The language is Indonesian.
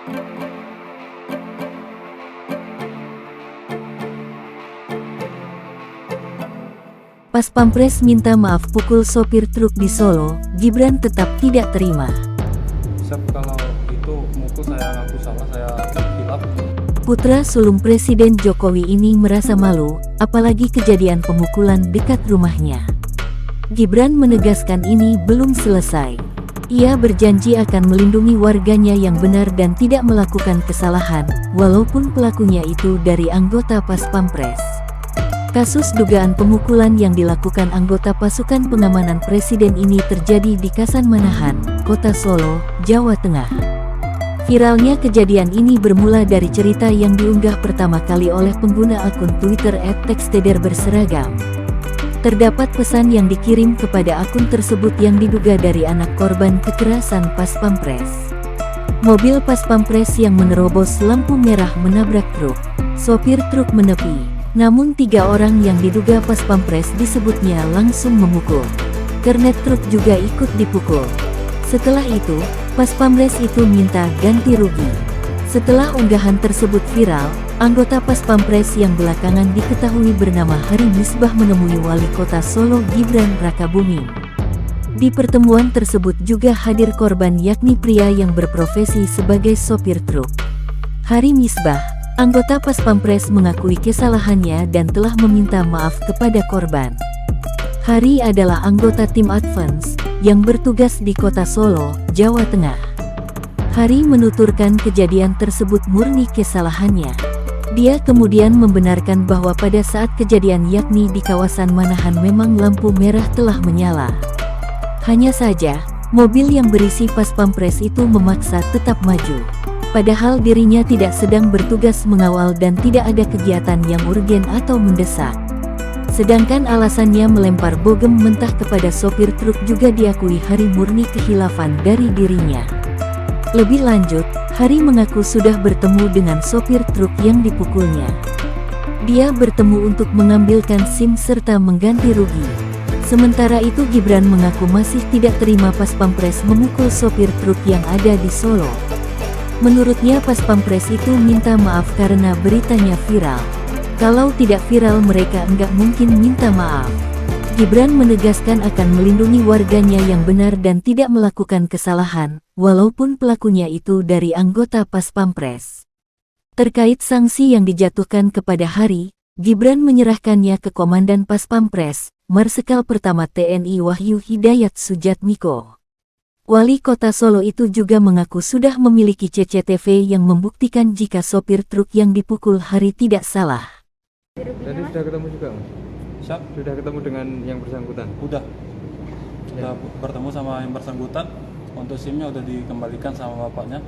Pas Pampres minta maaf pukul sopir truk di Solo, Gibran tetap tidak terima. Kalau itu mukul saya ngaku salah, saya hilaf. Putra sulung Presiden Jokowi ini merasa malu, apalagi kejadian pemukulan dekat rumahnya. Gibran menegaskan ini belum selesai. Ia berjanji akan melindungi warganya yang benar dan tidak melakukan kesalahan, walaupun pelakunya itu dari anggota Pas Pampres. Kasus dugaan pemukulan yang dilakukan anggota pasukan pengamanan presiden ini terjadi di Kasan Manahan, Kota Solo, Jawa Tengah. Viralnya kejadian ini bermula dari cerita yang diunggah pertama kali oleh pengguna akun Twitter @texteder berseragam. Terdapat pesan yang dikirim kepada akun tersebut yang diduga dari anak korban kekerasan Pas Pampres. Mobil Pas Pampres yang menerobos lampu merah menabrak truk. Sopir truk menepi. Namun 3 orang yang diduga Pas Pampres disebutnya langsung memukul. Kernet truk juga ikut dipukul. Setelah itu, Pas Pampres itu minta ganti rugi. Setelah unggahan tersebut viral, anggota Pas Pampres yang belakangan diketahui bernama Hari Misbah menemui Wali Kota Solo Gibran Rakabuming. Di pertemuan tersebut juga hadir korban yakni pria yang berprofesi sebagai sopir truk. Hari Misbah, anggota Pas Pampres mengakui kesalahannya dan telah meminta maaf kepada korban. Hari adalah anggota tim Advance yang bertugas di Kota Solo, Jawa Tengah. Hari menuturkan kejadian tersebut murni kesalahannya. Dia kemudian membenarkan bahwa pada saat kejadian yakni di kawasan Manahan memang lampu merah telah menyala. Hanya saja, mobil yang berisi Pas Pampres itu memaksa tetap maju. Padahal dirinya tidak sedang bertugas mengawal dan tidak ada kegiatan yang urgen atau mendesak. Sedangkan alasannya melempar bogem mentah kepada sopir truk juga diakui Hari murni kehilafan dari dirinya. Lebih lanjut, Hari mengaku sudah bertemu dengan sopir truk yang dipukulnya. Dia bertemu untuk mengambilkan SIM serta mengganti rugi. Sementara itu Gibran mengaku masih tidak terima Pas Pampres memukul sopir truk yang ada di Solo. Menurutnya Pas Pampres itu minta maaf karena beritanya viral. Kalau tidak viral mereka enggak mungkin minta maaf. Gibran menegaskan akan melindungi warganya yang benar dan tidak melakukan kesalahan, walaupun pelakunya itu dari anggota Pas Pampres. Terkait sanksi yang dijatuhkan kepada Hari, Gibran menyerahkannya ke Komandan Pas Pampres, Marsikal Pertama TNI Wahyu Hidayat Sujatmiko. Wali Kota Solo itu juga mengaku sudah memiliki CCTV yang membuktikan jika sopir truk yang dipukul Hari tidak salah. Tadi sudah ketemu juga, Mas? Siap? Sudah ketemu dengan yang bersangkutan? Udah bertemu sama yang bersangkutan. Untuk SIM-nya udah dikembalikan sama bapaknya.